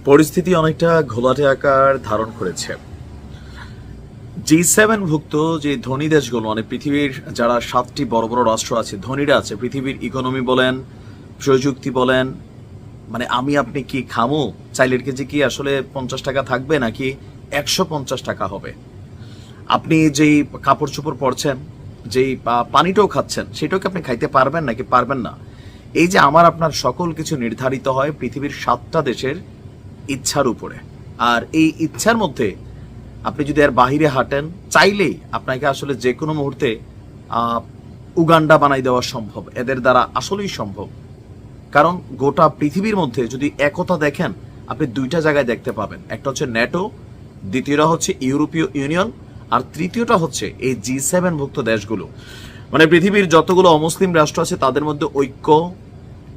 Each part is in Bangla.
পরিস্থিতি অনেকটা ঘোলাটে আকার ধারণ করেছে। G7 ভুক্ত যে ধনী দেশগুলো, মানে পৃথিবীর যারা 7টি বড় বড় রাষ্ট্র আছে, ধনীরা আছে, পৃথিবীর ইকোনমি বলেন, প্রযুক্তি বলেন, মানে আমি আপনি কি খামো, চাইলের কেজি কি আসলে 50 টাকা থাকবে নাকি 150 টাকা হবে? আপনি যেই কাপড় চোপড় পরছেন, যেই পানিটাও খাচ্ছেন, সেটাও কি আপনি খাইতে পারবেন নাকি পারবেন না? এই যে আমার আপনার সকল কিছু নির্ধারিত হয় পৃথিবীর 7টা দেশের ইচ্ছার উপরে। আর এই ইচ্ছার মধ্যে আপনি যদি আর বাহিরে হাঁটেন, চাইলেই আপনাকে আসলে যে কোনো মুহূর্তে উগান্ডা বানাই দেওয়া সম্ভব, এদের দ্বারা আসলেই সম্ভব। কারণ গোটা পৃথিবীর মধ্যে যদি একতা দেখেন, আপনি দুইটা জায়গায় দেখতে পাবেন। একটা হচ্ছে ন্যাটো, দ্বিতীয়টা হচ্ছে ইউরোপীয় ইউনিয়ন, আর তৃতীয়টা হচ্ছে এই G7 ভুক্ত দেশগুলো। মানে পৃথিবীর যতগুলো অমুসলিম রাষ্ট্র আছে তাদের মধ্যে ঐক্য,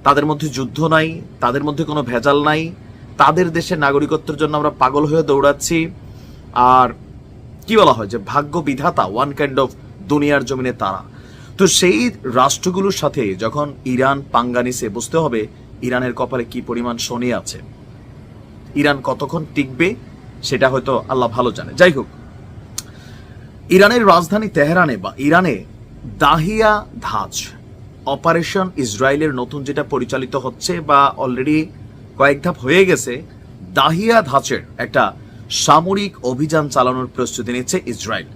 তাদের মধ্যে যুদ্ধ নাই, তাদের মধ্যে কোনো ভেজাল নাই, তাদের দেশের নাগরিকত্বের জন্য আমরা পাগল হয়ে দৌড়াচ্ছি। আর কি বলা হয় যে ভাগ্য বিধাতা, ওয়ান কাইন্ড অফ দুনিয়ার জমিনে তারা। তো সেই রাষ্ট্রগুলোর সাথে যখন ইরান পাঙ্গা নিছে, বুঝতে হবে ইরানের কপালে কি পরিমাণ শনি আছে। ইরান কতক্ষণ টিকবে সেটা হয়তো আল্লাহ ভালো জানে। যাই হোক, ইরানের রাজধানী তেহরানে বা ইরানে দাহিয়া ধাঁচ অপারেশন ইসরায়েলের নতুন যেটা পরিচালিত হচ্ছে বা অলরেডি কয়েক ধাপ হয়ে গেছে, দাহিয়া ধাঁচের একটা সামরিক অভিযান চালানোর প্রস্তুতি নিচ্ছে ইসরায়েল।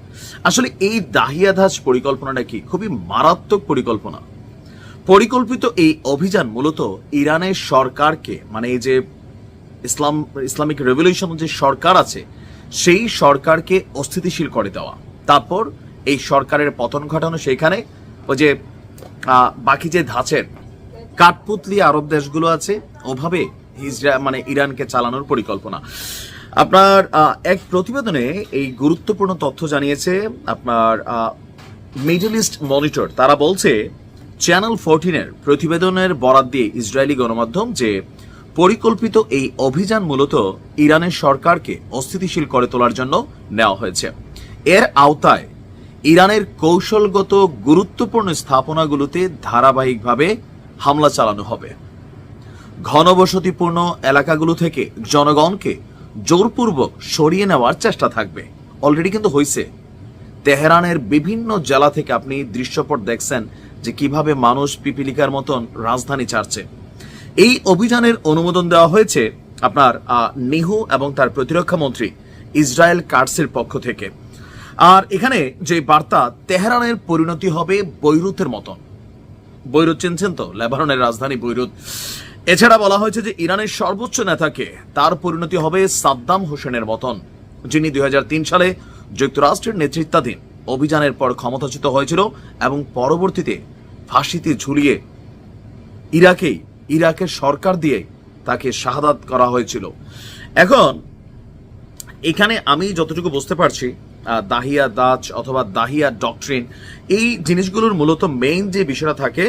আসলে এই দাহিয়া ধাঁচ পরিকল্পনাটা কি খুবই মারাত্মক পরিকল্পনা। পরিকল্পিত এই অভিযান মূলত ইরানের সরকারকে, মানে এই যে ইসলামিক রেভলিউশন যে সরকার আছে, সেই সরকারকে অস্থিতিশীল করে দেওয়া, তারপর এই সরকারের পতন ঘটানো। সেখানে ওই যে বাকি যে ধাঁচের কাঠপুতলি আরব দেশগুলো আছে, ওভাবে মানে ইরানকে চালানোর পরিকল্পনা। আপনার এক প্রতিবেদনে এই গুরুত্বপূর্ণ তথ্য জানিয়েছে আপনার মিডল ইস্ট মনিটর। তারা বলছে, চ্যানেল 14-এর প্রতিবেদনের বরাত দিয়ে ইসরায়েলি গণমাধ্যম, যে পরিকল্পিত এই অভিযান মূলত ইরানের সরকারকে অস্থিতিশীল করে তোলার জন্য নেওয়া হয়েছে। এর আওতায় ইরানের কৌশলগত গুরুত্বপূর্ণ স্থাপনাগুলোতে ধারাবাহিকভাবে হামলা চালানো হবে। ঘনবসতিপূর্ণ এলাকাগুলো থেকে জনগণকে জোরপূর্বক সরিয়ে নেওয়ার চেষ্টা থাকবে। অলরেডি কিন্তু হয়েছে। তেহরানের বিভিন্ন জেলা থেকে আপনি দৃশ্যপট দেখছেন যে কিভাবে মানুষ পিপিলিকার মতন রাজধানী ছাড়ছে। এই অভিযানের অনুমোদন দেওয়া হয়েছে আপনার নিহু এবং তার প্রতিরক্ষা মন্ত্রী ইসরায়েল কাটসের পক্ষ থেকে। আর এখানে যে বার্তা, তেহরানের পরিণতি হবে বৈরুতের মতন। বৈরুত চিনছেন তো, লেবাননের রাজধানী বৈরুত। এছাড়া বলা হয়েছে যে ইরানের সর্বোচ্চ নেতাকে, তার পরিণতি হবে সাদ্দাম হোসেনের মতন, যিনি 2003 সালে যুক্তরাষ্ট্রের নেতৃত্বাধীন অভিযানের পর ক্ষমতাচ্যুত হয়েছিল এবং পরবর্তীতে ফাঁসিতে ঝুলিয়ে ইরাকের সরকার দিয়ে তাকে শাহাদাত করা হয়েছিল। এখন এখানে আমি যতটুকু বুঝতে পারছি, দাহিয়া দাচ অথবা দাহিয়া ডক্ট্রিন, এই জিনিসগুলোর মূলত মেইন যে বিষয়টা থাকে,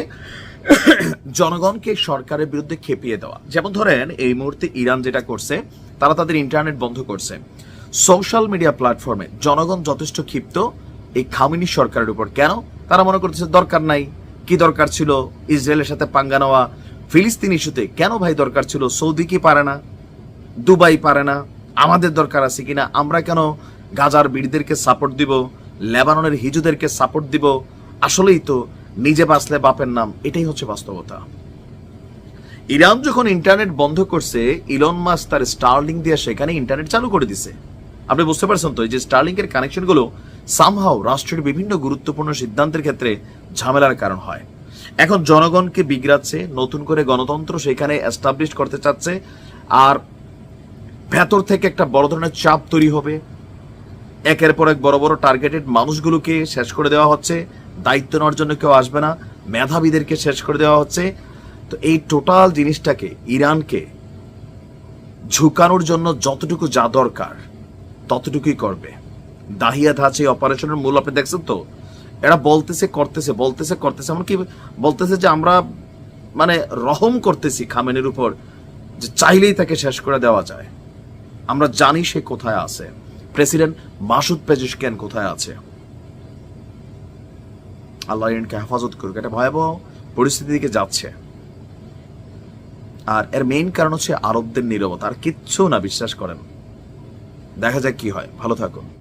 জনগণকে সরকারের বিরুদ্ধে খেপিয়ে দেওয়া। যেমন ধরেন এই মুহূর্তে ইরান যেটা করছে, তারা তাদের ইন্টারনেট বন্ধ করছে। সোশ্যাল মিডিয়া প্ল্যাটফর্মে জনগণ যথেষ্ট ক্ষিপ্ত এই খামেনি সরকারের উপর। কেন? তারা মনে করতেছে দরকার নাই। কি দরকার ছিল ইসরায়েলের সাথে পাঙ্গা নেওয়া? ফিলিস্তিন ইস্যুতে কেন ভাই দরকার ছিল? সৌদি কি পারে না? দুবাই পারে না? আমাদের দরকার আছে কিনা? আমরা কেন গাজার বীরদেরকে সাপোর্ট দিব, লেবাননের হিজুদেরকে সাপোর্ট দিব? আসলেই তো নিজে বাঁচলে বাপের নাম, এটাই হচ্ছে বাস্তবতা। ইরান যখন ইন্টারনেট বন্ধ করছে, ইলন মাস্ক তার স্টারলিংক দিয়ে সেখানে ইন্টারনেট চালু করে দিছে। আপনি বুঝতে পারছেন তো, এই যে স্টারলিংক এর কানেকশন গুলো সামহাও রাষ্ট্রের বিভিন্ন গুরুত্বপূর্ণ সিদ্ধান্তের ক্ষেত্রে ঝামেলার কারণ হয়। এখন জনগণকে বিগড়াচ্ছে, নতুন করে গণতন্ত্র সেখানে এস্টাবলিশ করতে চাচ্ছে, আর ভেতর থেকে একটা বড় ধরনের চাপ তৈরি হবে। একের পর এক বড় বড় টার্গেটেড মানুষগুলোকে শেষ করে দেওয়া হচ্ছে, দায়িত্ব নেওয়ার জন্য কেউ আসবে না, মেধাবীদেরকে শেষ করে দেওয়া হচ্ছে। তো এই টোটাল জিনিসটাকে ইরানকে ঝুঁকানোর জন্য যতটুকু যা দরকার ততটুকুই করবে। দাহিয়া ধাঁচে অপারেশনের মূল আপনি দেখছেন তো, এরা বলতেছে করতেছে, এমনকি বলতেছে যে আমরা মানে রহম করতেছি খামেনির উপর, যে চাইলেই তাকে শেষ করে দেওয়া যায়। আমরা জানি সে কোথায় আছে, প্রেসিডেন্ট মাসুদ পেজেশকিয়ান কোথায় আছে। আল্লাহ ইরানকে হেফাজত করুক। এটা ভয়াবহ পরিস্থিতির দিকে যাচ্ছে। আর এর মেইন কারণ হচ্ছে আরবদের নীরবতা, আর কিচ্ছু না, বিশ্বাস করেন। দেখা যাক কি হয়। ভালো থাকুন।